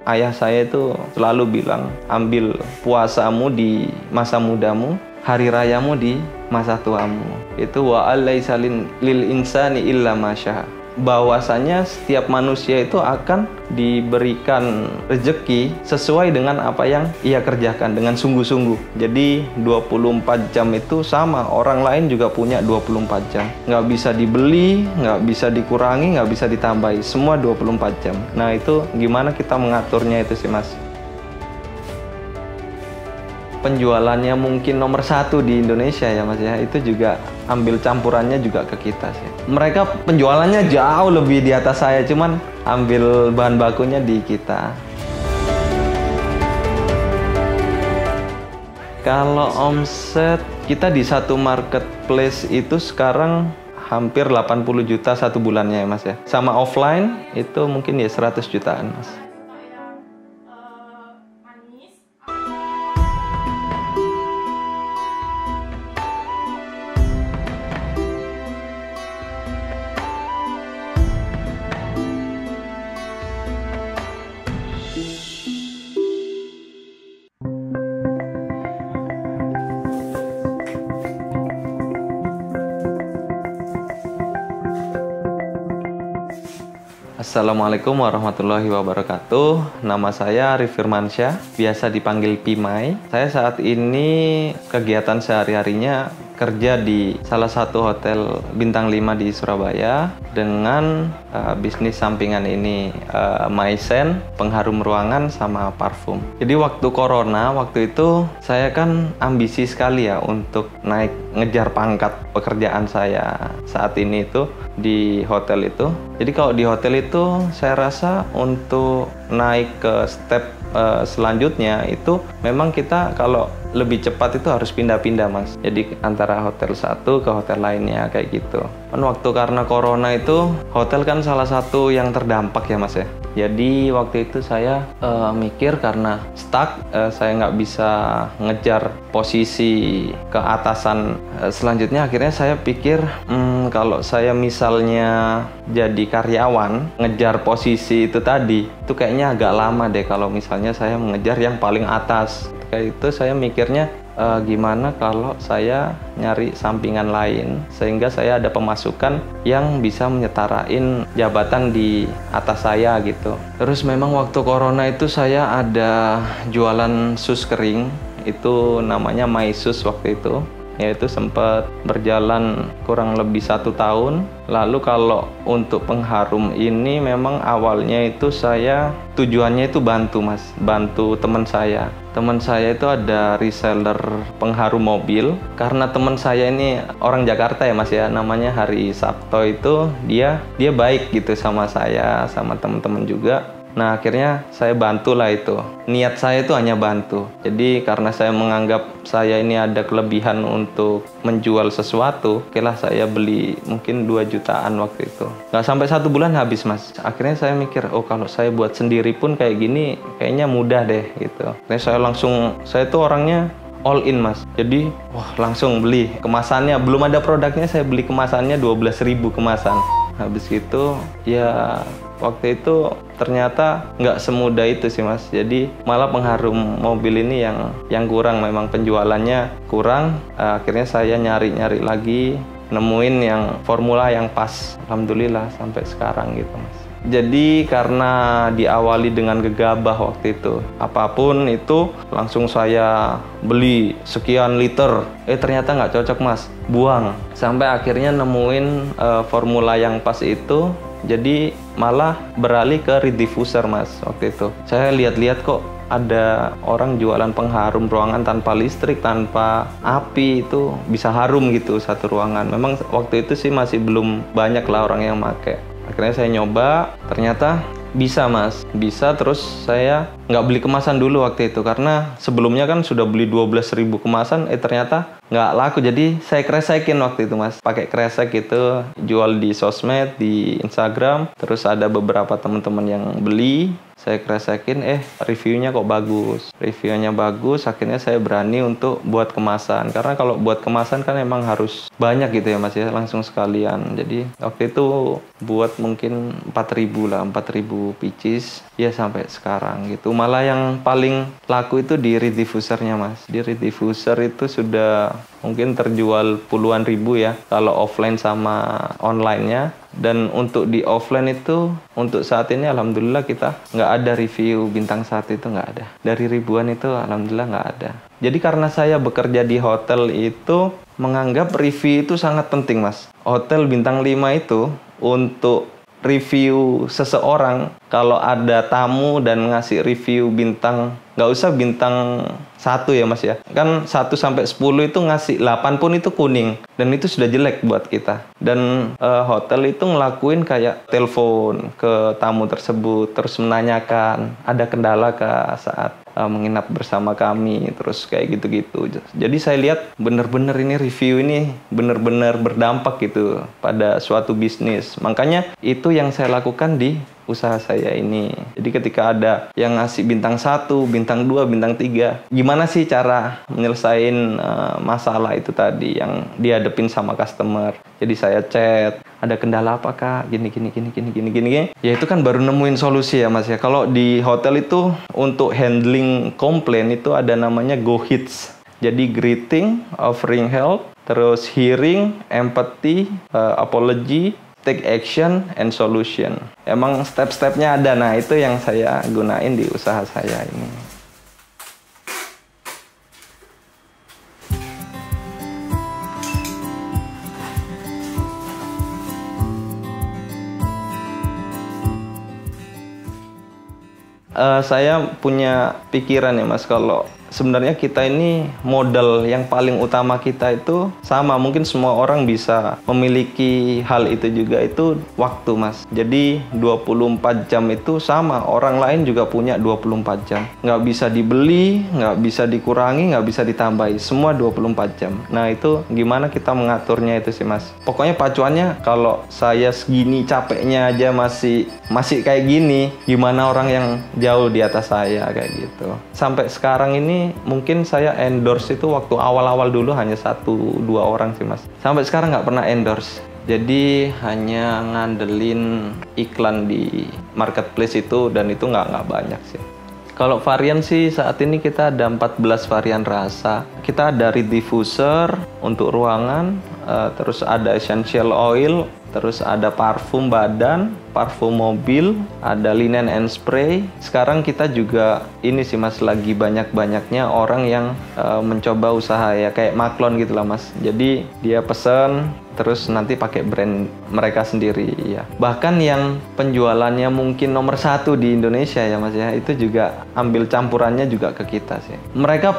ayah saya itu selalu bilang, ambil puasamu di masa mudamu, hari rayamu di masa tuamu. Itu wa alaisa lil insani illa masya. Bahwasanya setiap manusia itu akan diberikan rezeki sesuai dengan apa yang ia kerjakan dengan sungguh-sungguh. Jadi 24 jam itu sama, orang lain juga punya 24 jam. Nggak bisa dibeli, nggak bisa dikurangi, nggak bisa ditambahi, semua 24 jam. Nah itu gimana kita mengaturnya itu sih mas. Penjualannya mungkin nomor 1 di Indonesia ya mas ya, itu juga ambil campurannya juga ke kita sih. Mereka penjualannya jauh lebih di atas saya, cuman ambil bahan bakunya di kita. Kalau omset kita di satu marketplace itu sekarang hampir 80 juta satu bulannya ya mas ya. Sama offline itu mungkin ya 100 jutaan mas. Assalamualaikum warahmatullahi wabarakatuh. Nama saya Arif Firmansyah, biasa dipanggil Pimai. Saya saat ini kegiatan sehari-harinya kerja di salah satu hotel bintang 5 di Surabaya dengan bisnis sampingan ini, Maisen, pengharum ruangan sama parfum. Jadi waktu corona, waktu itu saya kan ambisi sekali ya untuk naik, ngejar pangkat pekerjaan saya saat ini itu di hotel itu. Jadi kalau di hotel itu saya rasa untuk naik ke step selanjutnya itu memang kita kalau lebih cepat itu harus pindah-pindah mas. Jadi antara hotel satu ke hotel lainnya kayak gitu. Kan waktu karena corona itu hotel kan salah satu yang terdampak ya mas ya. Jadi waktu itu saya mikir karena stuck, saya nggak bisa ngejar posisi ke atasan selanjutnya. Akhirnya saya pikir kalau saya misalnya jadi karyawan ngejar posisi itu tadi, itu kayaknya agak lama deh kalau misalnya saya mengejar yang paling atas. Kayak itu saya mikirnya gimana kalau saya nyari sampingan lain sehingga saya ada pemasukan yang bisa menyetarain jabatan di atas saya gitu. Terus memang waktu corona itu saya ada jualan sus kering, itu namanya MySus waktu itu. Yaitu sempat berjalan kurang lebih 1 tahun. Lalu kalau untuk pengharum ini memang awalnya itu saya tujuannya itu bantu mas, bantu teman saya. Teman saya itu ada reseller pengharum mobil. Karena teman saya ini orang Jakarta ya mas ya, namanya Hari Sabto itu dia baik gitu sama saya, sama teman-teman juga. Nah akhirnya saya bantulah itu. Niat saya itu hanya bantu. Jadi karena saya menganggap saya ini ada kelebihan untuk menjual sesuatu, okelah saya beli mungkin 2 jutaan waktu itu. Nggak sampai 1 bulan habis mas. Akhirnya saya mikir, oh kalau saya buat sendiri pun kayak gini kayaknya mudah deh gitu. Akhirnya saya tuh orangnya all in mas. Jadi wah langsung beli kemasannya. Belum ada produknya saya beli kemasannya 12.000 kemasan. Habis itu ya waktu itu ternyata nggak semudah itu sih mas. Jadi malah pengharum mobil ini yang kurang, memang penjualannya kurang. Akhirnya saya nyari-nyari lagi, nemuin yang formula yang pas. Alhamdulillah sampai sekarang gitu mas. Jadi karena diawali dengan gegabah waktu itu, apapun itu langsung saya beli sekian liter. Ternyata nggak cocok mas, buang. Sampai akhirnya nemuin formula yang pas itu. Jadi malah beralih ke rediffuser mas waktu itu. Saya lihat-lihat kok ada orang jualan pengharum ruangan tanpa listrik, tanpa api, itu bisa harum gitu satu ruangan. Memang waktu itu sih masih belum banyak lah orang yang pakai. Akhirnya saya nyoba, ternyata bisa mas, bisa. Terus saya nggak beli kemasan dulu waktu itu, karena sebelumnya kan sudah beli 12.000 kemasan, ternyata nggak laku. Jadi saya kresekin waktu itu mas, pakai kresek itu, jual di sosmed, di Instagram. Terus ada beberapa teman-teman yang beli, saya kresekin, reviewnya kok bagus. Reviewnya bagus, akhirnya saya berani untuk buat kemasan. Karena kalau buat kemasan kan emang harus banyak gitu ya mas ya, langsung sekalian. Jadi waktu itu buat mungkin 4.000 lah, 4.000 pieces ya sampai sekarang gitu. Malah yang paling laku itu di reed diffusernya mas. Di reed diffuser itu sudah mungkin terjual puluhan ribu ya kalau offline sama online-nya. Dan untuk di offline itu, untuk saat ini alhamdulillah kita nggak ada review bintang 1 itu, nggak ada. Dari ribuan itu alhamdulillah nggak ada. Jadi karena saya bekerja di hotel itu menganggap review itu sangat penting mas. Hotel bintang 5 itu untuk review seseorang, kalau ada tamu dan ngasih review bintang, nggak usah bintang 1 ya mas ya, kan 1 sampai 10 itu ngasih 8 pun itu kuning, dan itu sudah jelek buat kita. Dan hotel itu ngelakuin kayak telepon ke tamu tersebut, terus menanyakan ada kendala kah saat menginap bersama kami, terus kayak gitu-gitu. Jadi saya lihat bener-bener ini review ini bener-bener berdampak gitu pada suatu bisnis. Makanya itu yang saya lakukan di usaha saya ini. Jadi ketika ada yang ngasih bintang 1, bintang 2, bintang 3, gimana sih cara menyelesaikan masalah itu tadi yang dihadapin sama customer. Jadi saya chat, ada kendala apa kak? Gini. Ya itu kan baru nemuin solusi ya mas ya. Kalau di hotel itu untuk handling komplain itu ada namanya GoHits. Jadi greeting, offering help, terus hearing, empathy, apology, take action, and solution. Emang step-stepnya ada. Nah itu yang saya gunain di usaha saya ini. Saya punya pikiran ya mas, kalau sebenarnya kita ini modal yang paling utama kita itu sama. Mungkin semua orang bisa memiliki hal itu juga, itu waktu mas. Jadi 24 jam itu sama, orang lain juga punya 24 jam. Nggak bisa dibeli, nggak bisa dikurangi, nggak bisa ditambahi, semua 24 jam. Nah itu gimana kita mengaturnya itu sih mas. Pokoknya pacuannya kalau saya segini capeknya aja masih kayak gini, gimana orang yang jauh di atas saya kayak gitu. Sampai sekarang ini mungkin saya endorse itu waktu awal-awal dulu hanya 1-2 orang sih mas. Sampai sekarang nggak pernah endorse. Jadi hanya ngandelin iklan di marketplace itu, dan itu nggak banyak sih. Kalau varian sih saat ini kita ada 14 varian rasa. Kita ada reed diffuser untuk ruangan, terus ada essential oil, terus ada parfum badan, parfum mobil, ada linen and spray. Sekarang kita juga ini sih mas, lagi banyak-banyaknya orang yang mencoba usaha ya kayak Maklon gitu lah mas. Jadi dia pesen terus nanti pakai brand mereka sendiri ya. Bahkan yang penjualannya mungkin nomor 1 di Indonesia ya mas ya, itu juga ambil campurannya juga ke kita sih. Mereka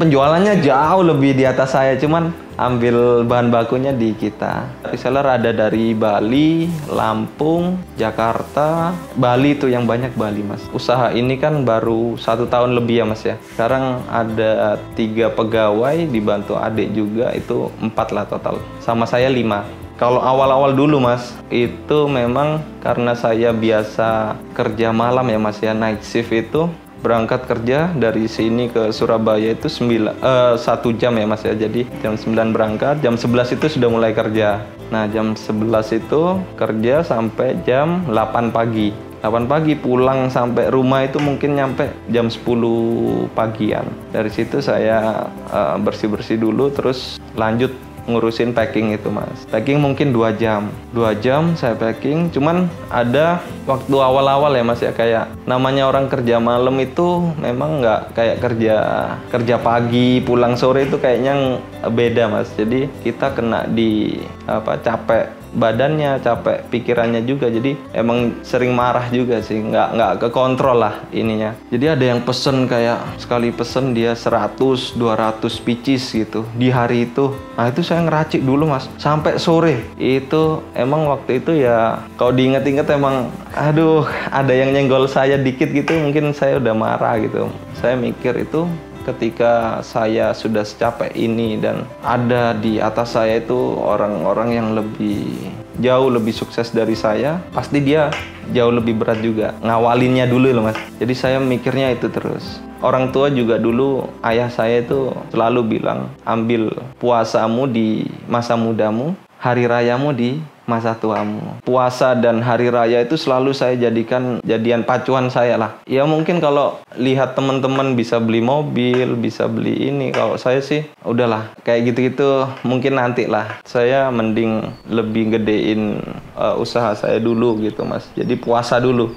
penjualannya jauh lebih di atas saya, cuman ambil bahan bakunya di kita. Reseller ada dari Bali, Lampung, Jakarta. Bali itu yang banyak Bali mas. Usaha ini kan baru 1 tahun lebih ya mas ya. Sekarang ada 3 pegawai, dibantu adik juga, itu 4 lah total. Sama saya 5. Kalau awal-awal dulu mas, itu memang karena saya biasa kerja malam ya mas ya, night shift itu. Berangkat kerja dari sini ke Surabaya itu 1 jam ya mas ya. Jadi jam 9 berangkat, jam 11 itu sudah mulai kerja. Nah jam 11 itu kerja sampai jam 8 pagi. 8 pagi pulang sampai rumah itu mungkin nyampe jam 10 pagian. Dari situ saya bersih-bersih dulu, terus lanjut ngurusin packing itu mas. Packing mungkin 2 jam. 2 jam saya packing. Cuman ada waktu awal-awal ya mas ya, kayak namanya orang kerja malam itu memang nggak kayak kerja pagi pulang sore, itu kayaknya beda mas. Jadi kita kena di capek badannya, capek pikirannya juga. Jadi emang sering marah juga sih, nggak kekontrol lah ininya. Jadi ada yang pesen, kayak sekali pesen dia 100-200 pieces gitu di hari itu. Nah itu saya ngeracik dulu mas sampai sore. Itu emang waktu itu ya kalau diinget-inget emang Aduh, ada yang nyenggol saya dikit gitu, mungkin saya udah marah gitu. Saya mikir itu ketika saya sudah secapek ini dan ada di atas saya itu orang-orang yang jauh lebih sukses dari saya, pasti dia jauh lebih berat juga. Ngawalinnya dulu loh mas. Jadi saya mikirnya itu terus. Orang tua juga dulu, ayah saya itu selalu bilang, ambil puasamu di masa mudamu, hari rayamu di masa tuamu. Puasa dan hari raya itu selalu saya jadian pacuan saya lah. Ya mungkin kalau lihat teman-teman bisa beli mobil, bisa beli ini, kalau saya sih udahlah kayak gitu-gitu mungkin nanti lah. Saya mending lebih gedein usaha saya dulu gitu mas. Jadi puasa dulu.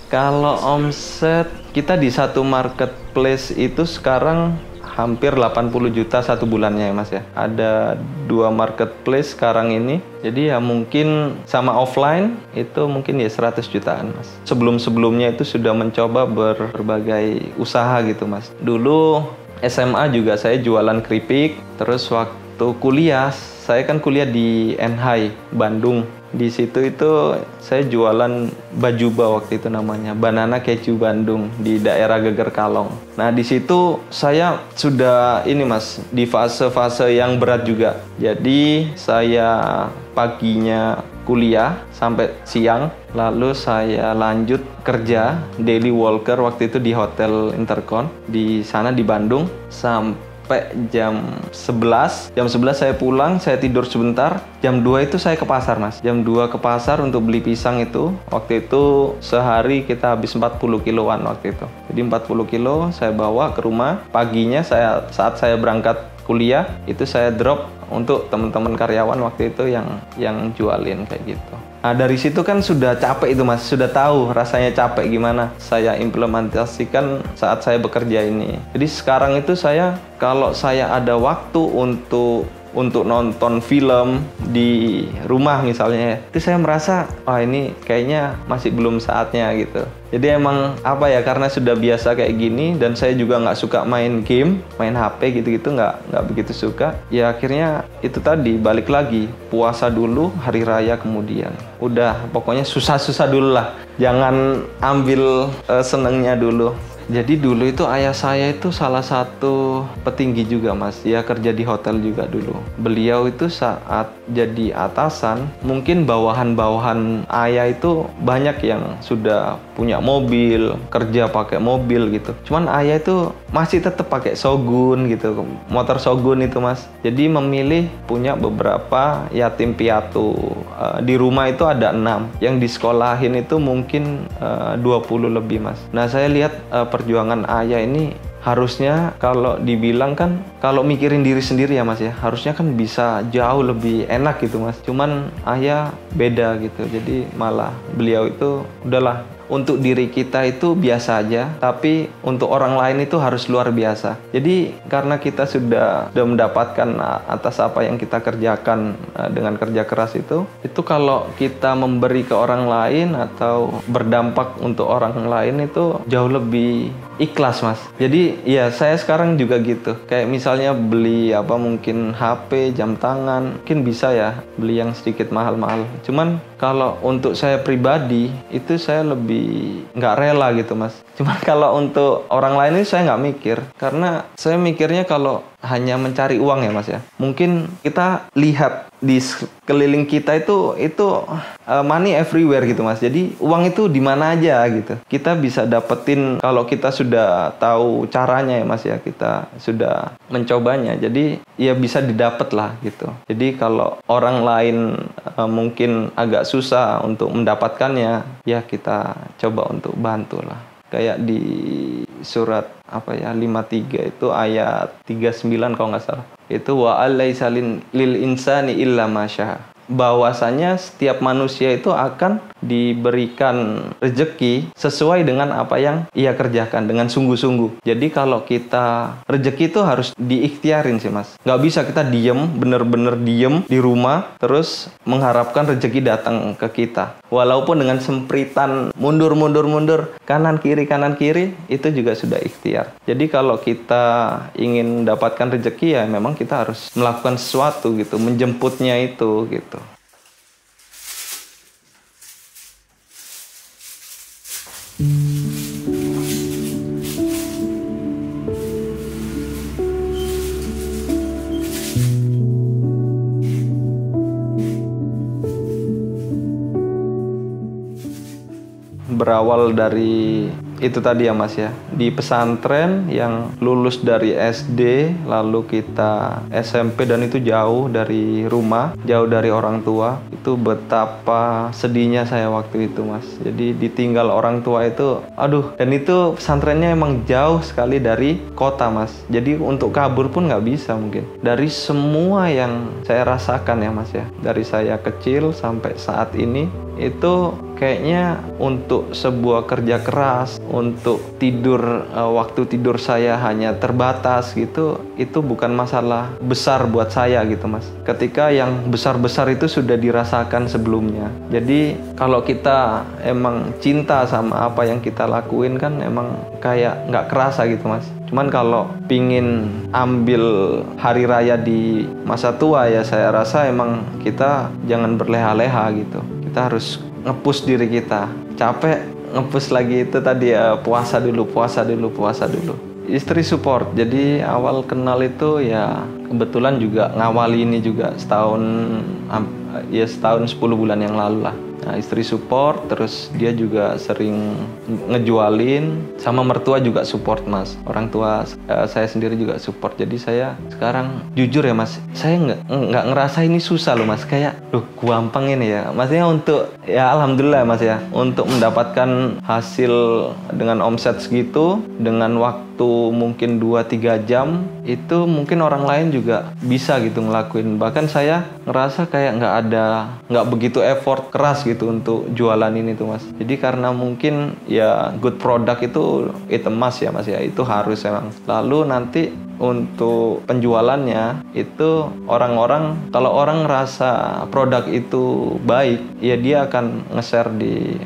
Kalau omset kita di satu marketplace itu sekarang hampir 80 juta satu bulannya ya mas ya. Ada 2 marketplace sekarang ini. Jadi ya mungkin sama offline itu mungkin ya 100 jutaan mas. Sebelum-sebelumnya itu sudah mencoba berbagai usaha gitu mas. Dulu SMA juga saya jualan keripik. Terus waktu kuliah, saya kan kuliah di NHI Bandung. Di situ itu saya jualan Bajuba waktu itu namanya, Banana Keju Bandung di daerah Geger Kalong. Nah di situ saya sudah ini mas di fase-fase yang berat juga. Jadi saya paginya kuliah sampai siang, lalu saya lanjut kerja daily worker waktu itu di Hotel Intercon di sana di Bandung sampai jam 11. Jam 11 saya pulang, saya tidur sebentar. Jam 2 itu saya ke pasar mas. Jam 2 ke pasar untuk beli pisang itu. Waktu itu sehari kita habis 40 kiloan waktu itu. Jadi 40 kilo saya bawa ke rumah. Paginya saat saya berangkat kuliah, itu saya drop untuk teman-teman karyawan waktu itu yang jualin kayak gitu. Nah dari situ kan sudah capek itu mas, sudah tahu rasanya capek gimana saya implementasikan saat saya bekerja ini. Jadi sekarang itu saya kalau saya ada waktu untuk nonton film di rumah misalnya, itu saya merasa wah ini kayaknya masih belum saatnya gitu. Jadi emang apa ya, karena sudah biasa kayak gini dan saya juga nggak suka main game, main HP gitu-gitu nggak begitu suka. Ya akhirnya itu tadi balik lagi puasa dulu, hari raya kemudian. Udah pokoknya susah-susah dulu lah. Jangan ambil senengnya dulu. Jadi dulu itu ayah saya itu salah satu petinggi juga mas. Dia kerja di hotel juga dulu. Beliau itu saat jadi atasan, mungkin bawahan-bawahan ayah itu banyak yang sudah punya mobil, kerja pakai mobil gitu. Cuman ayah itu masih tetap pakai Shogun gitu, motor Shogun itu mas. Jadi memilih punya beberapa yatim piatu. Di rumah itu ada 6. Yang disekolahin itu mungkin 20 lebih mas. Nah saya lihat perjuangan ayah ini harusnya kalau dibilang kan kalau mikirin diri sendiri ya mas ya, harusnya kan bisa jauh lebih enak gitu mas. Cuman ayah beda gitu. Jadi malah beliau itu udahlah, untuk diri kita itu biasa aja, tapi untuk orang lain itu harus luar biasa. Jadi karena kita sudah mendapatkan atas apa yang kita kerjakan dengan kerja keras itu kalau kita memberi ke orang lain atau berdampak untuk orang lain itu jauh lebih ikhlas mas. Jadi ya saya sekarang juga gitu. Kayak misalnya beli mungkin HP, jam tangan, mungkin bisa ya beli yang sedikit mahal-mahal. Cuman kalau untuk saya pribadi itu saya lebih nggak rela gitu mas. Cuma kalau untuk orang lain ini saya nggak mikir, karena saya mikirnya kalau hanya mencari uang ya mas ya, mungkin kita lihat di sekeliling kita itu money everywhere gitu mas. Jadi uang itu di mana aja gitu kita bisa dapetin kalau kita sudah tahu caranya ya mas ya, kita sudah mencobanya. Jadi ya bisa didapat lah gitu. Jadi kalau orang lain mungkin agak susah untuk mendapatkannya, ya kita coba untuk bantu lah. Kayak di surat 53 itu ayat 39 kalau nggak salah. Itu wa alaisa lil insani illa masya. Bahwasanya setiap manusia itu akan diberikan rezeki sesuai dengan apa yang ia kerjakan dengan sungguh-sungguh. Jadi kalau kita rezeki itu harus diikhtiarin sih Mas. Nggak bisa kita diem, bener-bener diem di rumah terus mengharapkan rezeki datang ke kita. Walaupun dengan sempritan mundur, kanan kiri, itu juga sudah ikhtiar. Jadi kalau kita ingin mendapatkan rezeki ya memang kita harus melakukan sesuatu gitu, menjemputnya itu gitu. Berawal dari itu tadi ya Mas ya, di pesantren yang lulus dari SD lalu kita SMP dan itu jauh dari rumah, jauh dari orang tua. Itu betapa sedihnya saya waktu itu Mas. Jadi ditinggal orang tua itu aduh, dan itu pesantrennya emang jauh sekali dari kota Mas. Jadi untuk kabur pun nggak bisa mungkin. Dari semua yang saya rasakan ya Mas ya, dari saya kecil sampai saat ini itu kayaknya untuk sebuah kerja keras, untuk tidur, waktu tidur saya hanya terbatas gitu, itu bukan masalah besar buat saya gitu Mas. Ketika yang besar-besar itu sudah dirasakan sebelumnya. Jadi kalau kita emang cinta sama apa yang kita lakuin kan emang kayak nggak kerasa gitu Mas. Cuman kalau pingin ambil hari raya di masa tua ya saya rasa emang kita jangan berleha-leha gitu. Kita harus nge-push diri kita. Capek nge-push lagi itu tadi ya, puasa dulu. Istri support. Jadi awal kenal itu ya kebetulan juga ngawali ini juga setahun 10 bulan yang lalu lah. Nah, istri support, terus dia juga sering ngejualin, sama mertua juga support Mas. Orang tua saya sendiri juga support. Jadi saya sekarang jujur ya Mas, saya nggak ngerasa ini susah loh Mas. Kayak, gampang ini ya. Maksudnya untuk, ya alhamdulillah Mas ya, untuk mendapatkan hasil dengan omset segitu, dengan waktu mungkin 2-3 jam, itu mungkin orang lain juga bisa gitu ngelakuin. Bahkan saya ngerasa kayak nggak begitu effort keras gitu untuk jualan ini tuh Mas. Jadi karena mungkin ya good product itu emas ya Mas ya, itu harus emang. Lalu nanti untuk penjualannya itu kalau orang ngerasa produk itu baik ya dia akan nge-share di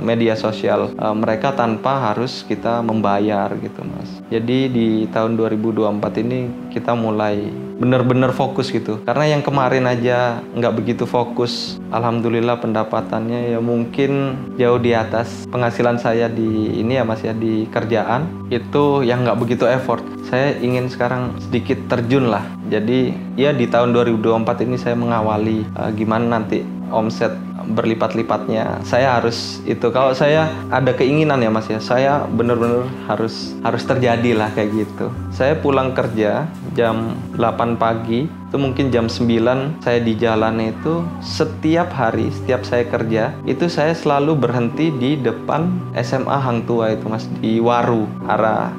media sosial mereka tanpa harus kita membayar gitu Mas. Jadi di tahun 2024 ini kita mulai bener-bener fokus gitu, karena yang kemarin aja nggak begitu fokus. Alhamdulillah pendapatannya ya mungkin jauh di atas penghasilan saya di ini ya Mas ya, di kerjaan itu yang nggak begitu effort. Saya ingin sekarang sedikit terjun lah. Jadi ya di tahun 2024 ini saya mengawali gimana nanti omset berlipat-lipatnya. Saya harus itu, kalau saya ada keinginan ya Mas ya, saya bener-bener harus terjadi lah kayak gitu. Saya pulang kerja jam 8 pagi, itu mungkin jam 9 saya di jalan itu. Setiap hari, setiap saya kerja itu saya selalu berhenti di depan SMA Hang Tua itu Mas, di Waru, arah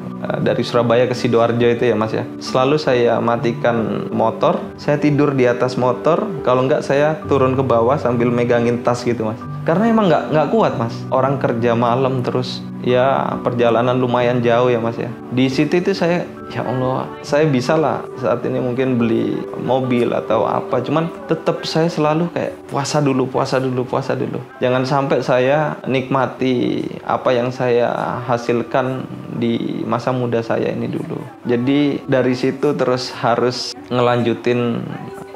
dari Surabaya ke Sidoarjo itu ya Mas ya. Selalu saya matikan motor, saya tidur di atas motor, kalau enggak saya turun ke bawah sambil megangin tas gitu Mas. Karena emang nggak kuat Mas, orang kerja malam terus ya perjalanan lumayan jauh ya Mas ya. Di situ itu saya, ya Allah, saya bisa lah saat ini mungkin beli mobil atau apa, cuman tetap saya selalu kayak puasa dulu. Jangan sampai saya nikmati apa yang saya hasilkan di masa muda saya ini dulu. Jadi dari situ terus harus ngelanjutin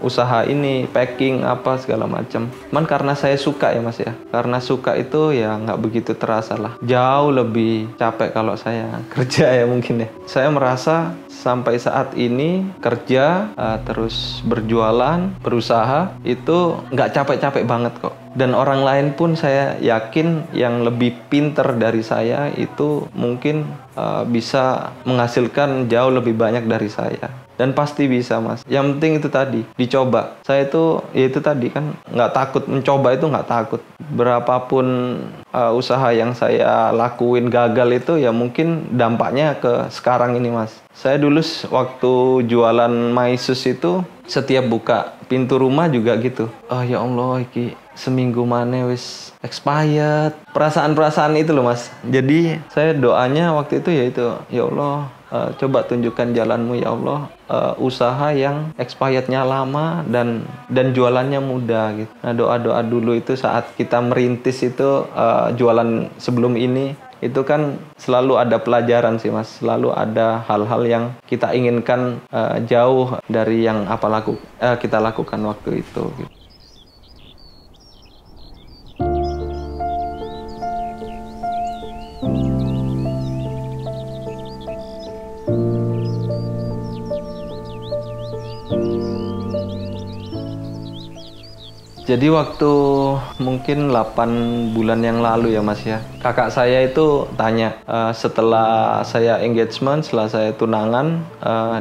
usaha ini, packing apa segala macam. Cuman karena saya suka ya Mas ya, karena suka itu ya nggak begitu terasa lah. Jauh lebih capek kalau saya kerja ya mungkin ya. Saya merasa sampai saat ini kerja terus berjualan, berusaha itu nggak capek-capek banget kok. Dan orang lain pun saya yakin yang lebih pinter dari saya itu mungkin bisa menghasilkan jauh lebih banyak dari saya. Dan pasti bisa Mas. Yang penting itu tadi, dicoba. Saya itu, ya itu tadi kan, nggak takut. Mencoba itu nggak takut. Berapapun usaha yang saya lakuin gagal itu, ya mungkin dampaknya ke sekarang ini Mas. Saya dulu waktu jualan maisus itu, setiap buka pintu rumah juga gitu. Oh ya Allah, iki seminggu mana wis expired. Perasaan-perasaan itu loh Mas. Jadi saya doanya waktu itu ya itu, ya Allah, coba tunjukkan jalanmu ya Allah, usaha yang expirednya lama dan jualannya mudah gitu. Nah, doa-doa dulu itu saat kita merintis itu, jualan sebelum ini itu kan selalu ada pelajaran sih Mas, selalu ada hal-hal yang kita inginkan jauh dari yang kita lakukan waktu itu gitu. Jadi waktu mungkin 8 bulan yang lalu ya Mas ya, kakak saya itu tanya, setelah saya engagement, setelah saya tunangan,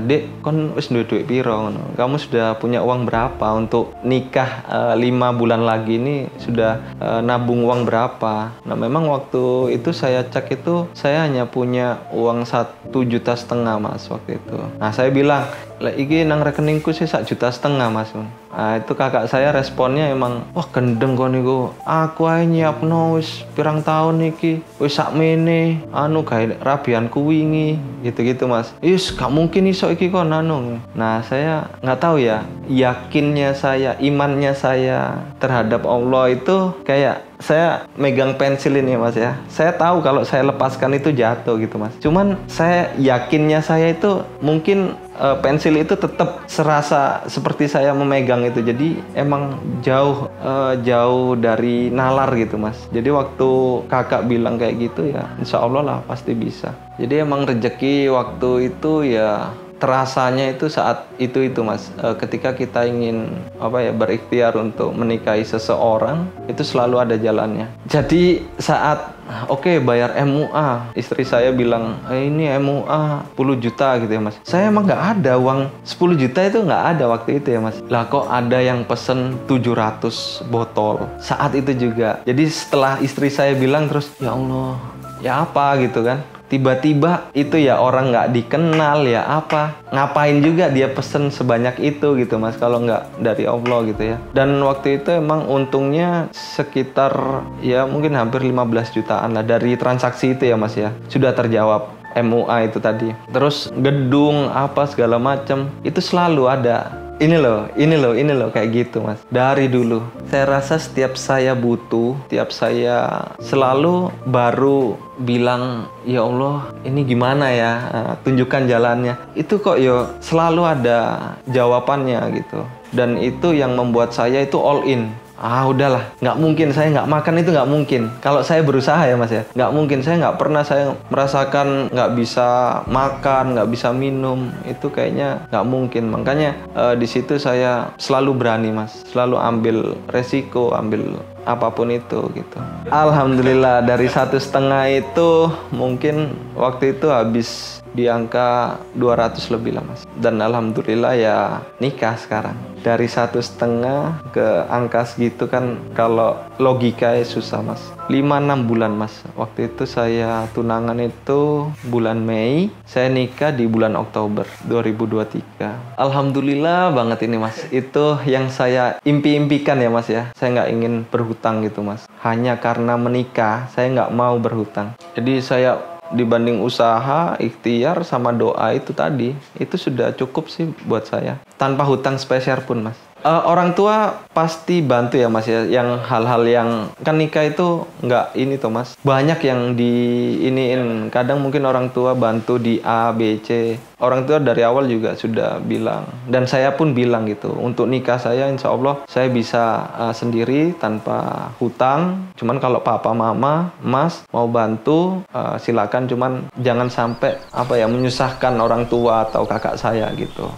Dek, kon wis duwe duit piro? Kamu sudah punya uang berapa untuk nikah 5 bulan lagi ini, sudah nabung uang berapa? Nah memang waktu itu saya cek itu, saya hanya punya uang 1,5 juta Mas waktu itu. Nah saya bilang, lah iki nang rekeningku sih 1,5 juta Mas. Nah itu kakak saya responnya emang, wah gendeng kok niku, aku ae nyiapno wis pirang tahun iki, wis sakmene anu gawe rabianku wingi gitu-gitu Mas. Is gak mungkin iso iki kok anu. Nah saya nggak tahu ya, yakinnya saya, imannya saya terhadap Allah itu kayak saya megang pensil ini Mas ya. Saya tahu kalau saya lepaskan itu jatuh gitu Mas. Cuman saya yakinnya saya itu mungkin pensil itu tetap serasa seperti saya memegang itu. Jadi emang jauh dari nalar gitu Mas. Jadi waktu kakak bilang kayak gitu ya, insya Allah lah pasti bisa. Jadi emang rezeki waktu itu ya terasanya itu saat itu Mas, ketika kita ingin berikhtiar untuk menikahi seseorang itu selalu ada jalannya. Jadi saat bayar MUA, istri saya bilang ini MUA 10 juta gitu ya Mas, saya emang nggak ada uang 10 juta itu, nggak ada waktu itu ya Mas. Lah kok ada yang pesen 700 botol saat itu juga. Jadi setelah istri saya bilang terus, ya Allah ya apa gitu kan, tiba-tiba itu ya orang nggak dikenal ya apa, ngapain juga dia pesen sebanyak itu gitu Mas, kalau nggak dari Allah gitu ya. Dan waktu itu emang untungnya sekitar ya mungkin hampir 15 jutaan lah dari transaksi itu ya Mas ya, sudah terjawab MUA itu tadi. Terus gedung apa segala macam itu selalu ada. Ini loh kayak gitu Mas. Dari dulu saya rasa setiap saya butuh, setiap saya selalu baru bilang, ya Allah ini gimana ya, tunjukkan jalannya. Itu kok ya selalu ada jawabannya gitu. Dan itu yang membuat saya itu all in. Udahlah, nggak mungkin saya nggak makan, itu nggak mungkin. Kalau saya berusaha ya Mas ya, nggak mungkin. Saya nggak pernah saya merasakan nggak bisa makan, nggak bisa minum. Itu kayaknya nggak mungkin. Makanya di situ saya selalu berani Mas, selalu ambil resiko, ambil apapun itu gitu. Alhamdulillah dari 1,5 itu mungkin waktu itu habis di angka 200 lebih lah Mas. Dan alhamdulillah ya nikah sekarang. Dari 1,5 ke angka segitu kan kalau logikanya susah Mas. 5-6 bulan Mas. Waktu itu saya tunangan itu bulan Mei, saya nikah di bulan Oktober 2023. Alhamdulillah banget ini Mas. Itu yang saya impi-impikan ya Mas ya. Saya nggak ingin berhutang gitu Mas. Hanya karena menikah saya nggak mau berhutang. Jadi saya dibanding usaha, ikhtiar sama doa itu tadi, itu sudah cukup sih buat saya. Tanpa hutang sepeser pun Mas. Orang tua pasti bantu ya Mas ya, yang hal-hal yang kan nikah itu nggak ini tuh Mas, banyak yang diiniin. Kadang mungkin orang tua bantu di A, B, C. Orang tua dari awal juga sudah bilang, dan saya pun bilang gitu, untuk nikah saya insya Allah saya bisa sendiri tanpa hutang. Cuman kalau papa, mama, mas mau bantu silakan, cuman jangan sampai menyusahkan orang tua atau kakak saya gitu.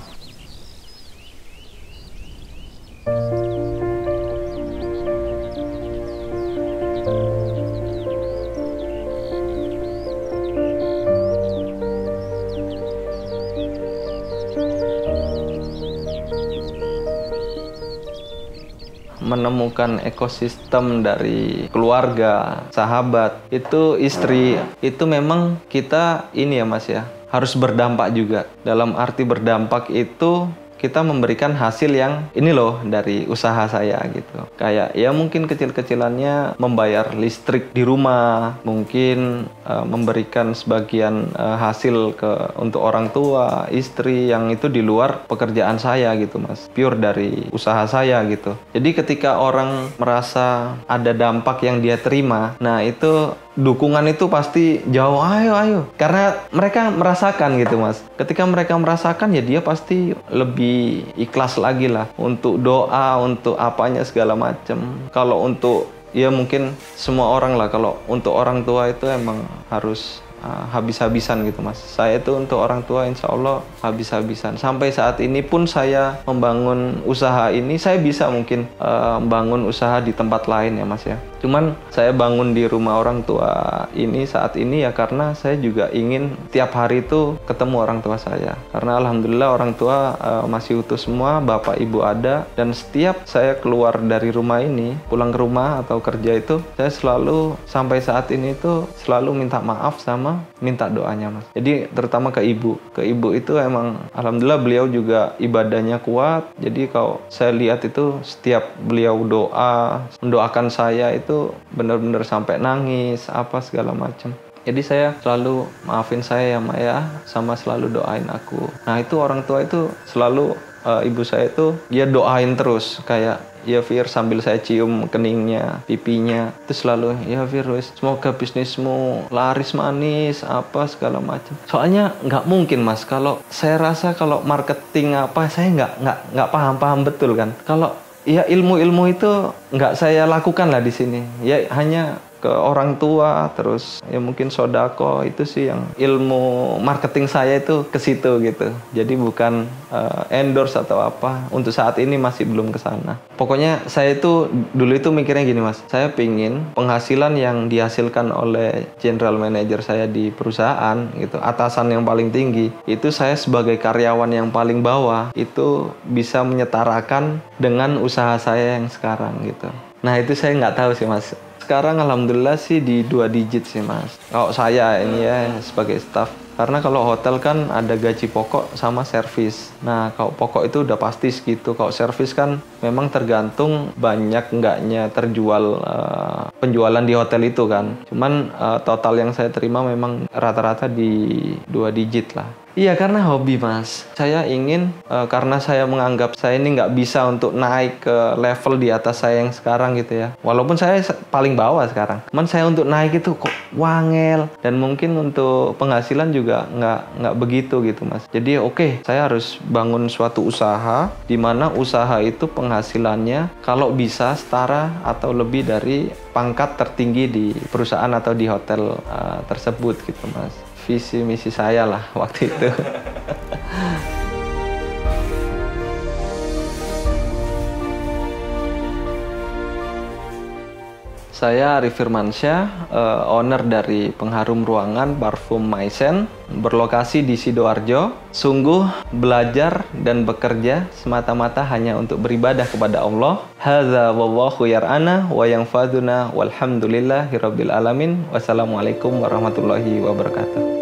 Menemukan ekosistem dari keluarga, sahabat, itu istri, itu memang kita ini ya Mas ya, harus berdampak juga. Dalam arti berdampak itu kita memberikan hasil yang ini loh dari usaha saya gitu. Kayak ya mungkin kecil-kecilannya membayar listrik di rumah, mungkin memberikan sebagian hasil untuk orang tua, istri yang itu di luar pekerjaan saya gitu Mas. Pure dari usaha saya gitu. Jadi ketika orang merasa ada dampak yang dia terima, nah itu dukungan itu pasti jauh, ayo. Karena mereka merasakan gitu Mas. Ketika mereka merasakan ya dia pasti lebih ikhlas lagi lah untuk doa, untuk apanya segala macam. Kalau untuk ya mungkin semua orang lah, kalau untuk orang tua itu emang harus habis-habisan gitu Mas. Saya itu untuk orang tua insya Allah habis-habisan. Sampai saat ini pun saya membangun usaha ini, saya bisa mungkin membangun usaha di tempat lain ya Mas ya. Cuman saya bangun di rumah orang tua ini saat ini ya karena saya juga ingin tiap hari itu ketemu orang tua saya. Karena alhamdulillah orang tua masih utuh semua, bapak ibu ada, dan setiap saya keluar dari rumah ini, pulang ke rumah atau kerja itu, saya selalu sampai saat ini itu selalu minta maaf sama minta doanya Mas. Jadi terutama ke ibu. Ke ibu itu emang alhamdulillah beliau juga ibadahnya kuat. Jadi kalau saya lihat itu setiap beliau doa, mendoakan saya itu benar-benar sampai nangis apa segala macam. Jadi saya selalu maafin saya ya Mak ya, sama selalu doain aku. Nah itu orang tua itu selalu ibu saya itu dia doain terus, kayak ya Fir, sambil saya cium keningnya, pipinya, itu selalu ya Fir, semoga bisnismu laris manis apa segala macam. Soalnya nggak mungkin Mas, kalau saya rasa kalau marketing apa saya nggak paham betul kan. Kalau ya ilmu-ilmu itu nggak saya lakukan lah di sini. Ya hanya ke orang tua, terus ya mungkin sodako, itu sih yang ilmu marketing saya itu ke situ gitu. Jadi bukan endorse atau apa, untuk saat ini masih belum ke sana. Pokoknya saya itu dulu itu mikirnya gini Mas, saya pingin penghasilan yang dihasilkan oleh general manager saya di perusahaan gitu, atasan yang paling tinggi, itu saya sebagai karyawan yang paling bawah itu bisa menyetarakan dengan usaha saya yang sekarang gitu. Nah itu saya nggak tahu sih Mas. Sekarang alhamdulillah sih di 2 digit sih Mas. Kalau saya ini ya sebagai staff. Karena kalau hotel kan ada gaji pokok sama servis. Nah kalau pokok itu udah pasti segitu. Kalau servis kan memang tergantung banyak enggaknya terjual penjualan di hotel itu kan. Cuman total yang saya terima memang rata-rata di 2 digit lah. Iya karena hobi Mas. Saya ingin karena saya menganggap saya ini nggak bisa untuk naik ke level di atas saya yang sekarang gitu ya. Walaupun saya paling bawah sekarang. Cuman saya untuk naik itu kok wangel. Dan mungkin untuk penghasilan juga nggak begitu gitu Mas. Jadi oke, saya harus bangun suatu usaha di mana usaha itu penghasilannya kalau bisa setara atau lebih dari pangkat tertinggi di perusahaan atau di hotel tersebut gitu Mas. Visi misi saya lah waktu itu. Saya Arif Firmansyah, owner dari pengharum ruangan parfum Maisen, berlokasi di Sidoarjo. Sungguh belajar dan bekerja semata-mata hanya untuk beribadah kepada Allah. Hadza wallahu yar'ana wa yanfaduna walhamdulillahirabbil alamin. Wassalamualaikum warahmatullahi wabarakatuh.